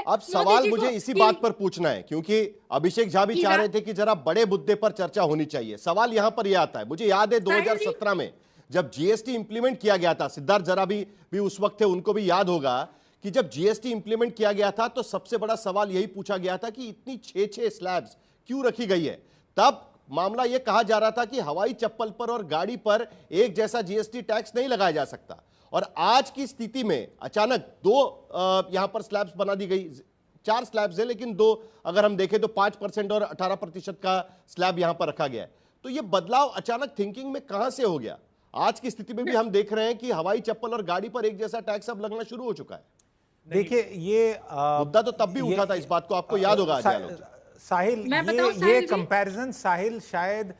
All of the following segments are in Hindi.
अब सवाल मुझे इसी बात पर पूछना है, क्योंकि अभिषेक झा भी चाह रहे थे कि जरा बड़े मुद्दे पर चर्चा होनी चाहिए। सवाल यहां पर यह आता है, मुझे याद है 2017 में जब जीएसटी इंप्लीमेंट किया गया था, सिद्धार्थ जरा भी उस वक्त थे, उनको भी याद होगा कि जब जीएसटी इंप्लीमेंट किया गया था तो सबसे बड़ा सवाल यही पूछा गया था कि इतनी 6-6 स्लैब्स क्यों रखी गई है। तब मामला यह कहा जा रहा था कि हवाई चप्पल पर और गाड़ी पर एक जैसा जीएसटी टैक्स नहीं लगाया जा सकता, और आज की स्थिति में अचानक दो यहां पर स्लैब्स बना दी गई। 4 स्लैब्स है, लेकिन दो अगर हम देखें तो 5% और 18% का स्लैब यहां पर रखा गया है। तो यह बदलाव अचानक थिंकिंग में कहां से हो गया? आज की स्थिति में भी हम देख रहे हैं कि हवाई चप्पल और गाड़ी पर एक जैसा टैक्स अब लगना शुरू हो चुका है। देखिए, ये मुद्दा तो तब भी उठा था इस बात को, आपको याद होगा साहिल, ये कंपैरिजन साहिल शायद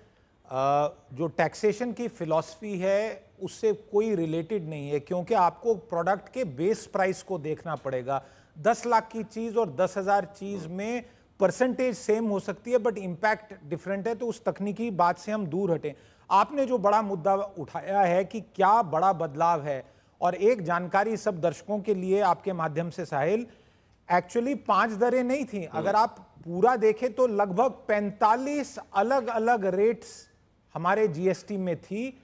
जो टैक्सेशन की फिलॉसफी है उससे कोई रिलेटेड नहीं है, क्योंकि आपको प्रोडक्ट के बेस प्राइस को देखना पड़ेगा। 10 लाख की चीज और 10,000 चीज में परसेंटेज सेम हो सकती है, बट इंपैक्ट डिफरेंट है। तो उस तकनीकी बात से हम दूर हटें। आपने जो बड़ा मुद्दा उठाया है कि क्या बड़ा बदलाव है, और एक जानकारी सब दर्शकों के लिए आपके माध्यम से साहिल, एक्चुअली 5 दरें नहीं थी। अगर आप पूरा देखें तो लगभग 45 अलग अलग रेट्स हमारे जीएसटी में थी।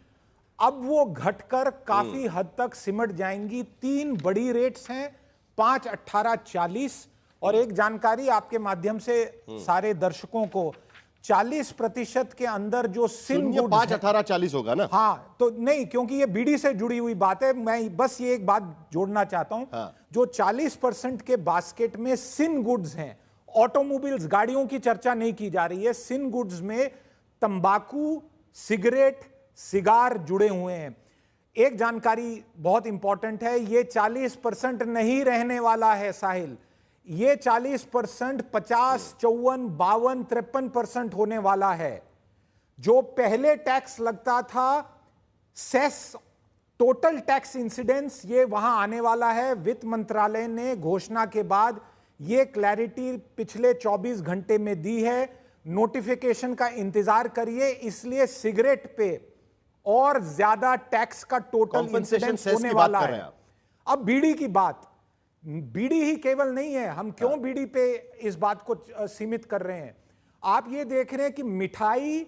अब वो घटकर काफी हद तक सिमट जाएंगी। 3 बड़ी रेट्स हैं, 5, 18, 40। और एक जानकारी आपके माध्यम से सारे दर्शकों को, 40% के अंदर जो सिन गुड्स 5, 18, 40 होगा ना? हाँ, तो नहीं, क्योंकि ये बीडी से जुड़ी हुई बात है। मैं बस ये एक बात जोड़ना चाहता हूं। हाँ। जो 40% के बास्केट में सिन गुड्स हैं, ऑटोमोबाइल्स, गाड़ियों की चर्चा नहीं की जा रही है, सिन गुड्स में तंबाकू, सिगरेट, सिगार जुड़े हुए हैं। एक जानकारी बहुत इंपॉर्टेंट है, ये 40% नहीं रहने वाला है साहिल। ये 40% 50, 54, 52, 53% होने वाला है। जो पहले टैक्स लगता था, सेस, टोटल टैक्स इंसिडेंस, ये वहां आने वाला है। वित्त मंत्रालय ने घोषणा के बाद ये क्लैरिटी पिछले 24 घंटे में दी है। नोटिफिकेशन का इंतजार करिए। इसलिए सिगरेट पे और ज्यादा टैक्स का टोटल इंसिडेंस होने वाला है। अब बीड़ी की बात, बीड़ी ही केवल नहीं है। हम क्यों बीड़ी पे इस बात को सीमित कर रहे हैं? आप ये देख रहे हैं कि मिठाई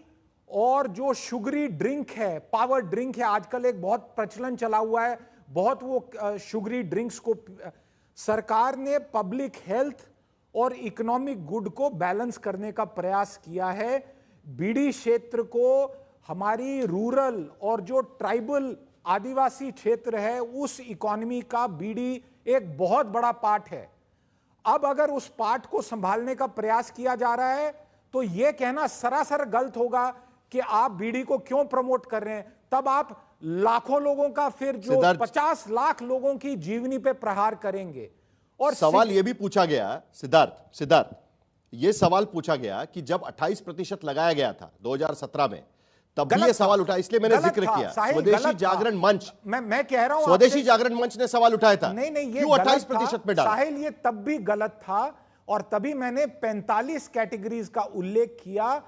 और जो शुगरी ड्रिंक है, पावर ड्रिंक है, आजकल एक बहुत प्रचलन चला हुआ है, बहुत वो शुगरी ड्रिंक्स को सरकार ने पब्लिक हेल्थ और इकोनॉमिक गुड को बैलेंस करने का प्रयास किया है। बीड़ी क्षेत्र को, हमारी रूरल और जो ट्राइबल आदिवासी क्षेत्र है, उस इकोनॉमी का बीड़ी एक बहुत बड़ा पार्ट है। अब अगर उस पार्ट को संभालने का प्रयास किया जा रहा है तो यह कहना सरासर गलत होगा कि आप बीड़ी को क्यों प्रमोट कर रहे हैं। तब आप लाखों लोगों का, फिर जो 50 लाख लोगों की जीवनी पे प्रहार करेंगे। और सवाल यह भी पूछा गया, सिद्धार्थ, यह सवाल पूछा गया कि जब 28% लगाया गया था 2017 में, तब भी ये सवाल उठा, इसलिए मैंने जिक्र किया। स्वदेशी जागरण मंच, मैं कह रहा हूं, स्वदेशी जागरण मंच ने सवाल उठाया था, नहीं, ये क्यों 28% में डाला? साहिल, ये तब भी गलत था, और तभी मैंने 45 कैटेगरीज का उल्लेख किया।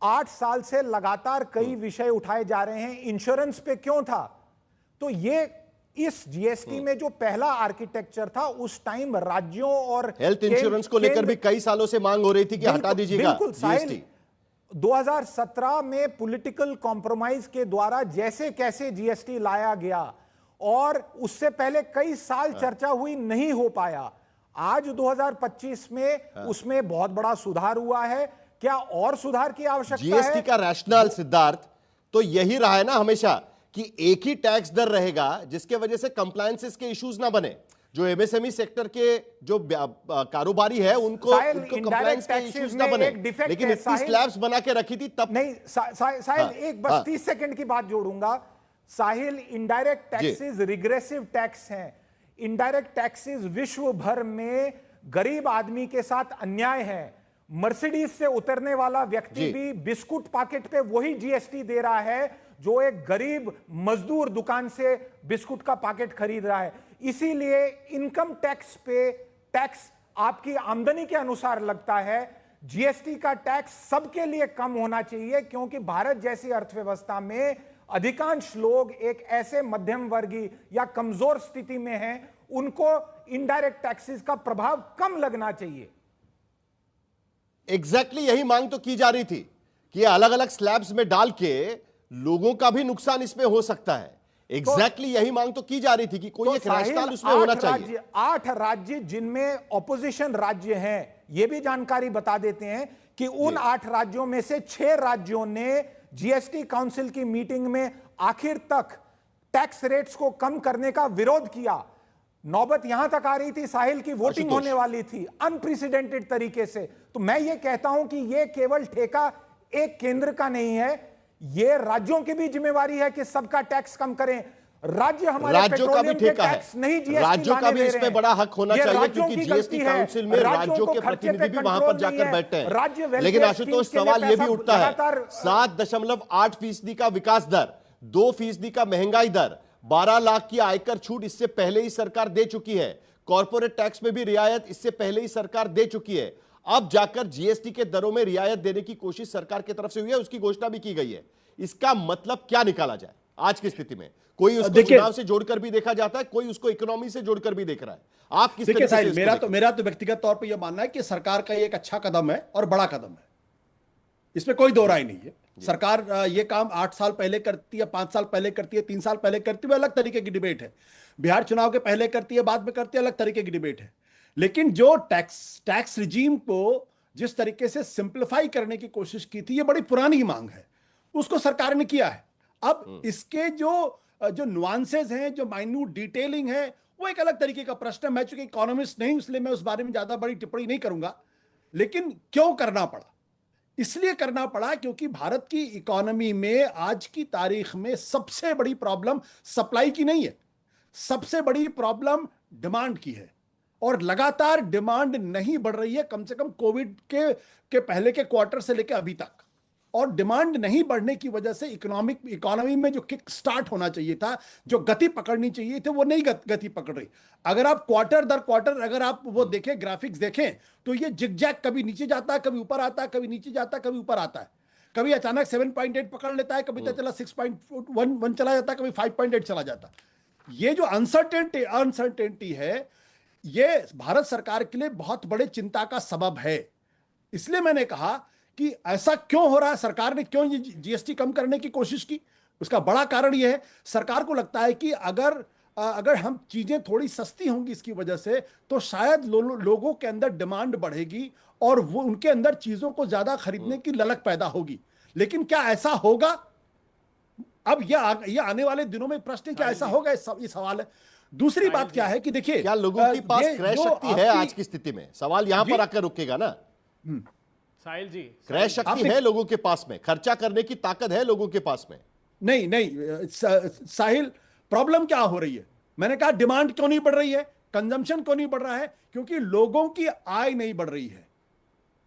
8 साल से लगातार कई विषय उठाए जा रहे हैं। इंश्योरेंस पे क्यों था? तो ये इस जीएसटी में जो पहला आर्किटेक्चर था, उस टाइम राज्यों और हेल्थ इंश्योरेंस को लेकर भी कई सालों से मांग हो रही थी कि हटा दीजिएगा जीएसटी। 2017 में पॉलिटिकल कॉम्प्रोमाइज के द्वारा जैसे कैसे जीएसटी लाया गया, और उससे पहले कई साल चर्चा हुई, नहीं हो पाया। आज 2025 में उसमें बहुत बड़ा सुधार हुआ है। क्या और सुधार की आवश्यकता है? जीएसटी का रैशनल, सिद्धार्थ, तो यही रहा है ना हमेशा कि एक ही टैक्स दर रहेगा, जिसके वजह से कंप्लायंसेस के इश्यूज ना बने। जो एमएसएमई सेक्टर के जो कारोबारी है उनको कंप्लायंस के इश्यूज ना बने, लेकिन इतनी स्लैब्स बना के रखी थी तब नहीं। साहिल, एक बस 30 सेकंड की बात जोड़ूंगा। साहिल, इनडायरेक्ट टैक्सेस रिग्रेसिव टैक्स हैं। इनडायरेक्ट टैक्सेस विश्व भर में गरीब आदमी के साथ अन्याय है। मर्सिडीज से उतरने वाला व्यक्ति भी बिस्कुट पैकेट पे वही जीएसटी दे रहा है जो एक गरीब मजदूर दुकान से बिस्कुट का पैकेट खरीद रहा है। इसीलिए इनकम टैक्स पे टैक्स आपकी आमदनी के अनुसार लगता है। जीएसटी का टैक्स सबके लिए कम होना चाहिए, क्योंकि भारत जैसी अर्थव्यवस्था में अधिकांश लोग एक ऐसे मध्यम वर्गीय या कमजोर स्थिति में हैं, उनको इनडायरेक्ट टैक्सेस का प्रभाव कम लगना चाहिए। एग्जैक्टली यही मांग तो की जा रही थी कि अलग अलग स्लैब्स में डाल के लोगों का भी नुकसान इसमें हो सकता है। एग्जैक्टली यही मांग तो की जा रही थी कि कोई एक रैशनल उसमें होना चाहिए। 8 राज्य जिनमें ऑपोजिशन राज्य हैं, यह भी जानकारी बता देते हैं कि उन 8 राज्यों में से 6 राज्यों ने जीएसटी काउंसिल की मीटिंग में आखिर तक टैक्स रेट्स को कम करने का विरोध किया। नौबत यहां तक आ रही थी, साहिल की वोटिंग होने वाली थी अनप्रेसिडेंटेड तरीके से। तो मैं ये कहता हूं कि ये केवल ठेका एक केंद्र का नहीं है, ये राज्यों की भी जिम्मेवारी है कि सबका टैक्स कम करें। राज्य हमारे राज्यों का भी ठेका है, नहीं जीएसटी राज्यों का भी इसमें बड़ा हक होना चाहिए, क्योंकि जीएसटी काउंसिल में राज्यों के प्रतिनिधि भी वहां पर जाकर बैठते हैं। लेकिन आशुतोष, सवाल यह भी उठता है, 7.8% का विकास दर, 2% का महंगाई दर, 12 लाख की आयकर छूट इससे पहले ही सरकार दे चुकी है, कॉर्पोरेट टैक्स में भी रियायत इससे पहले ही सरकार दे चुकी है। अब जाकर जीएसटी के दरों में रियायत देने की कोशिश सरकार की तरफ से हुई है, उसकी घोषणा भी की गई है। इसका मतलब क्या निकाला जाए आज की स्थिति में? कोई उसको चुनाव से जोड़कर भी देखा जाता है, कोई उसको इकोनॉमी से जोड़कर भी देख रहा है। आप किस तरीके से? मेरा तो व्यक्तिगत तौर पे यह मानना है कि सरकार का ये एक अच्छा कदम है और बड़ा कदम है, इसमें कोई दो राय नहीं है। सरकार ये काम 8 साल पहले करती है, 5 साल पहले करती है, 3 साल पहले करती है, अलग तरीके की डिबेट है। बिहार चुनाव के पहले करती है, बाद में करती है, अलग तरीके की डिबेट है। लेकिन जो टैक्स रिजीम को जिस तरीके से सिंप्लीफाई करने की कोशिश की थी, ये बड़ी पुरानी मांग है, उसको सरकार ने किया है। अब इसके जो नुआंसेस हैं, जो माइन्यूट डिटेलिंग है, वो एक अलग तरीके का प्रश्न है। मैं चूंकि इकोनॉमिस्ट नहीं, इसलिए मैं उस बारे में ज्यादा बड़ी टिप्पणी नहीं करूंगा। लेकिन क्यों करना पड़ा? इसलिए करना पड़ा क्योंकि भारत की इकोनॉमी में आज की तारीख में सबसे बड़ी प्रॉब्लम सप्लाई की नहीं है, सबसे बड़ी प्रॉब्लम डिमांड की है। और लगातार डिमांड नहीं बढ़ रही है, कम से कम कोविड के पहले के क्वार्टर से लेकर अभी तक। और डिमांड नहीं बढ़ने की वजह से इकोनॉमी में जो किक स्टार्ट होना चाहिए था, जो गति पकड़नी चाहिए थी, वो नहीं गति पकड़ रही। अगर आप क्वार्टर दर क्वार्टर अगर आप वो देखें, ग्राफिक्स देखें, तो ये जिगजैग कभी नीचे जाता है, कभी ऊपर आता है, कभी नीचे जाता है, कभी ऊपर आता है, कभी अचानक 7.8 पकड़ लेता है, कभी चला 6.1 चला जाता है, कभी 5.8 चला जाता है। ये जो अनसर्टेनिटी है, ये भारत सरकार के लिए बहुत बड़े चिंता का सबब है। इसलिए मैंने कहा कि ऐसा क्यों हो रहा है, सरकार ने क्यों ये जीएसटी कम करने की कोशिश की। उसका बड़ा कारण यह है, सरकार को लगता है कि अगर हम चीजें थोड़ी सस्ती होंगी इसकी वजह से, तो शायद लोगों के अंदर डिमांड बढ़ेगी और वो उनके अंदर चीजों को ज्यादा खरीदने की ललक पैदा होगी। लेकिन क्या ऐसा होगा? अब यह आने वाले दिनों में प्रश्न क्या ऐसा होगा, ये सवाल है। दूसरी बात क्या है कि देखिए, क्या लोगों के पास क्रय शक्ति है आज की स्थिति में? सवाल यहां पर आकर रुकेगा ना साहिल जी। क्रय शक्ति है लोगों के पास में, खर्चा करने की ताकत है लोगों के पास में? नहीं साहिल, प्रॉब्लम क्या हो रही है? मैंने कहा डिमांड क्यों नहीं बढ़ रही है, कंजम्पशन क्यों नहीं बढ़ रहा है? क्योंकि लोगों की आय नहीं बढ़ रही है।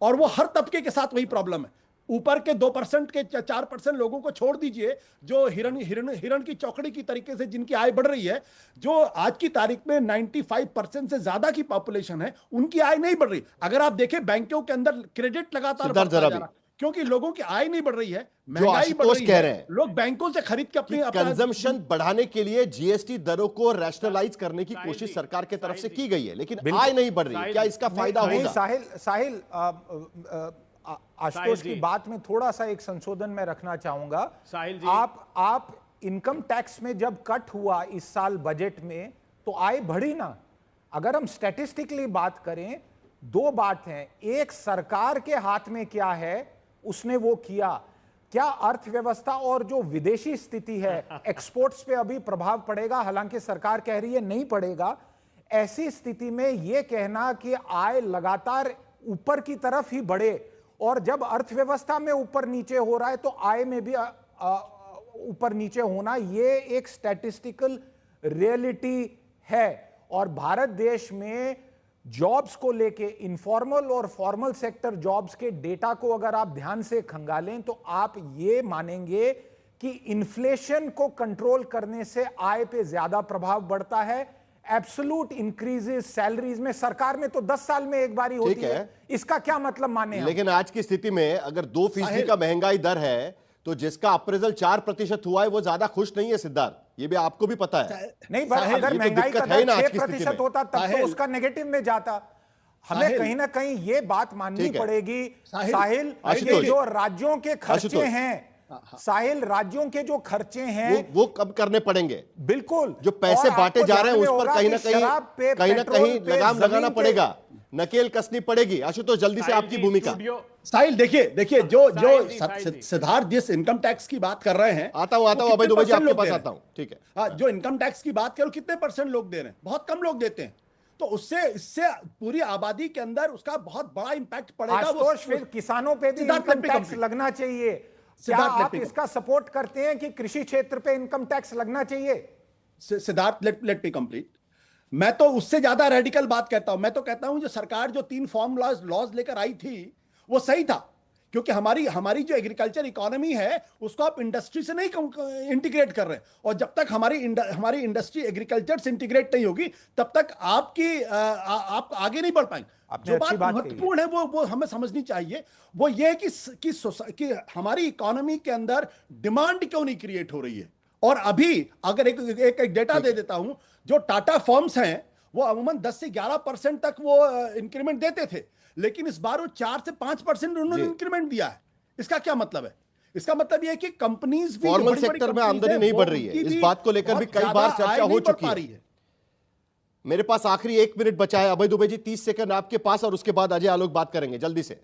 और वो हर तबके के साथ वही प्रॉब्लम है। ऊपर के 2% के 4% लोगों को छोड़ दीजिए, जो हिरण की चौकड़ी की तरीके से जिनकी आय बढ़ रही है, जो आज की तारीख में 95% से ज्यादा की पॉपुलेशन है, उनकी आय नहीं बढ़ रही। अगर आप देखें, बैंकों के अंदर क्रेडिट लगातार बढ़ता जा रहा है, क्योंकि लोगों की आय नहीं बढ़ रही है, महंगाई बढ़ रही है। लोग बैंकों से खरीद के अपनी कंजम्पशन बढ़ाने के लिए जीएसटी दरों को रैशनलाइज करने की कोशिश सरकार की तरफ से की गई है, लेकिन आय नहीं बढ़ रही है। क्या इसका फायदा होगा? साहिल, आशुतोष की बात में थोड़ा सा एक संशोधन मैं रखना चाहूंगा। साहिल जी, आप इनकम टैक्स में जब कट हुआ इस साल बजट में, तो आय बढ़ी ना। अगर हम स्टैटिस्टिकली बात करें, 2 बात हैं। एक, सरकार के हाथ में क्या है, उसने वो किया। क्या अर्थव्यवस्था और जो विदेशी स्थिति है, एक्सपोर्ट्स पे अभी प्रभाव पड़ेगा? हालांकि सरकार कह रही है नहीं पड़ेगा। ऐसी स्थिति में यह कहना कि आय लगातार ऊपर की तरफ ही बढ़े, और जब अर्थव्यवस्था में ऊपर नीचे हो रहा है तो आय में भी ऊपर नीचे होना, ये एक स्टैटिस्टिकल रियलिटी है। और भारत देश में जॉब्स को लेके, इनफॉर्मल और फॉर्मल सेक्टर जॉब्स के डेटा को अगर आप ध्यान से खंगालें, तो आप ये मानेंगे कि इन्फ्लेशन को कंट्रोल करने से आय पे ज्यादा प्रभाव बढ़ता है। एब्सोल्यूट इंक्रीजेस सैलरीज में सरकार में तो 10 साल में एक बार ही होती है। इसका क्या मतलब माने? लेकिन आज की स्थिति में अगर 2% का महंगाई दर है, तो जिसका अप्रेजल 4% हुआ है वो ज्यादा खुश नहीं है सिद्धार्थ, ये भी आपको भी पता है। नहीं, पर साहिल, अगर ये तो महंगाई का दिक्कत है ना दर आज की स्थिति 6% में। होता तब तो साहिल, उसका नेगेटिव में जाता। हमें साहिल, कहीं ना कहीं ये बात माननी ठीक है। पड़ेगी साहिल, साहिल, ये आशुतोष, जो राज्यों के खर्चे आशुतोष, हैं, साहिल, राज्यों के जो खर्चे हैं वो कब करने पड़ेंगे? बिल्कुल, जो पैसे और बांटे आपको जा रहे हैं ध्यान उस में पर होगा कहीं ना कि शराब पे, कहीं पेट्रोल पे, लगाम जमीन लगाना पे- पड़ेगा, नकेल कसनी पड़ेगी। आशुतोष जल्दी से आपकी भूमिका। साहिल, देखिए जो साहिल जी। सिद्धार्थ जिस इनकम टैक्स की बात कर रहे हैं, आता हूं वो अभय कितने दुबे जी परसेंट आपके लोग पास दे रहे आता हैं? हूं, ठीक है। हाँ, जो इनकम टैक्स की बात करो, कितने परसेंट लोग दे रहे हैं? बहुत कम लोग देते हैं। तो इससे पूरी आबादी के अंदर उसका बहुत बड़ा इंपैक्ट पड़ेगा। आशुतोष, फिर किसानों पे भी Siddharth, income let me tax complete. लगना चाहिए। क्या सिद्धार्थ, let आप me इसका सपोर्ट करते हैं कि कृषि क्षेत्र पे इनकम टैक्स लगना चाहिए? Siddharth, let me complete. मैं तो उससे ज्यादा रेडिकल बात कहता हूं। मैं तो कहता हूं जो सरकार जो 3 फॉर्म लॉज लेकर आई थी वो सही था, क्योंकि हमारी जो एग्रीकल्चर इकोनॉमी है उसको आप इंडस्ट्री से नहीं इंटीग्रेट कर रहे हैं, और जब तक हमारी इंडस्ट्री एग्रीकल्चर से इंटीग्रेट नहीं होगी तब तक आप आगे नहीं बढ़ पाएंगे। आपने जो अच्छी बात बात कही महत्वपूर्ण है वो हमें समझनी चाहिए, वो ये है कि हमारी इकोनॉमी के अंदर डिमांड क्यों नहीं क्रिएट हो रही है। और अभी अगर एक डेटा दे देता हूं, जो टाटा फर्म्स हैं वो अमूमन 10 से 11% तक वो इंक्रीमेंट देते थे, लेकिन इस बार वो 4 से 5% उन्होंने इंक्रीमेंट दिया है। इसका क्या मतलब है? इसका मतलब यह है कि कंपनीज भी, फॉर्मल सेक्टर में आमदनी नहीं बढ़ रही है। इस बात को लेकर भी कई बार चर्चा हो चुकी है। मेरे पास आखिरी 1 मिनट बचा है। अभय दुबे जी 30 सेकंड आपके पास, और उसके बाद अजय आलोक बात करेंगे जल्दी से।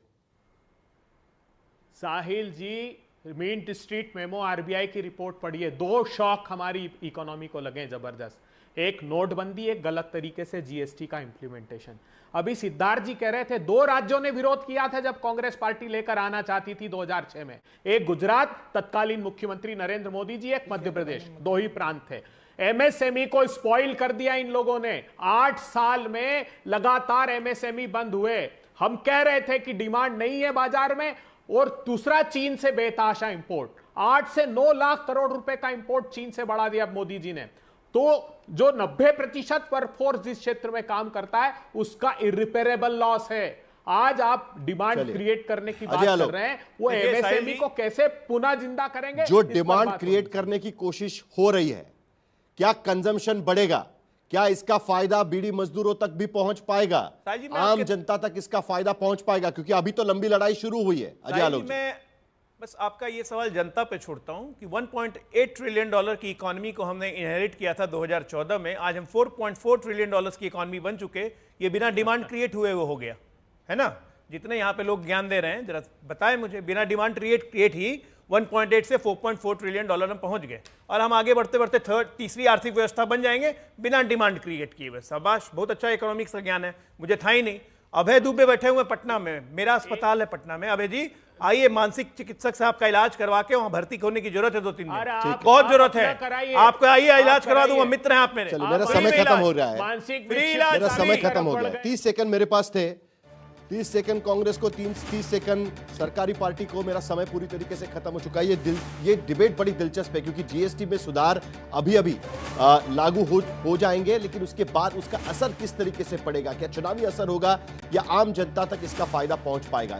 साहिल जी, मिंट स्ट्रीट मेमो आरबीआई की रिपोर्ट पढ़िए। 2 शॉक हमारी इकोनॉमी को लगे जबरदस्त, एक नोटबंदी, एक गलत तरीके से जीएसटी का इंप्लीमेंटेशन। अभी सिद्धार्थ जी कह रहे थे 2 राज्यों ने विरोध किया था जब कांग्रेस पार्टी लेकर आना चाहती थी 2006 में, एक गुजरात, तत्कालीन मुख्यमंत्री नरेंद्र मोदी जी, एक मध्य प्रदेश, 2 ही प्रांत थे। एमएसएमई को स्पॉइल कर दिया इन लोगों ने। 8 साल में लगातार एमएसएमई बंद हुए। हम कह रहे थे कि डिमांड नहीं है बाजार में, और दूसरा चीन से बेतहाशा इंपोर्ट, 8 से 9 लाख करोड़ रुपए का इंपोर्ट चीन से बढ़ा दिया मोदी जी ने। तो जो 90% वर्कफोर्स जिस क्षेत्र में काम करता है उसका इरिपेरेबल लॉस है। आज आप डिमांड क्रिएट करने की बात कर रहे हैं, वो एमएसएमई को कैसे पुनः जिंदा करेंगे? जो डिमांड क्रिएट करने की कोशिश हो रही है, क्या कंजम्पशन बढ़ेगा? क्या इसका फायदा बीड़ी मजदूरों तक भी पहुंच पाएगा? आम जनता तक इसका फायदा पहुंच पाएगा? क्योंकि अभी तो लंबी लड़ाई शुरू हुई है। अजय आलोक जी, मैं बस आपका ये सवाल जनता पे छोड़ता हूं कि 1.8 ट्रिलियन डॉलर की इकोनॉमी को हमने इनहेरिट किया था 2014 में। आज हम 4.4 ट्रिलियन डॉलर्स की इकोनॉमी बन चुके। ये बिना डिमांड क्रिएट हुए वो हो गया है ना। जितने यहाँ पे लोग ज्ञान दे रहे हैं, जरा बताएं मुझे, बिना डिमांड क्रिएट ही 1.8 से 4.4 ट्रिलियन डॉलर हम पहुंच गए, और हम आगे बढ़ते बढ़ते तीसरी आर्थिक व्यवस्था बन जाएंगे बिना डिमांड क्रिएट किए हुए। शाबाश, बहुत अच्छा इकोनॉमिक्स का ज्ञान है, मुझे था ही नहीं। अभय दुबे बैठे हुए पटना में, मेरा अस्पताल है पटना में। अभय जी आइए, मानसिक चिकित्सक से आपका इलाज करवा के वहां भर्ती होने की जरूरत है 2-3 दिन, बहुत जरूरत है आपको। आइए, इलाज करवा दूंगा, मित्र हैं आप मेरे। चलिए मेरा समय खत्म हो रहा है, मानसिक मेरा समय खत्म हो गया। 30 सेकंड मेरे पास थे, 30 सेकंड कांग्रेस को, 30 सेकंड सरकारी पार्टी को। मेरा समय पूरी तरीके से खत्म हो चुका है। ये डिबेट बड़ी दिलचस्प है, क्योंकि जीएसटी में सुधार अभी लागू हो जाएंगे, लेकिन उसके बाद उसका असर किस तरीके से पड़ेगा? क्या चुनावी असर होगा या आम जनता तक इसका फायदा पहुंच पाएगा?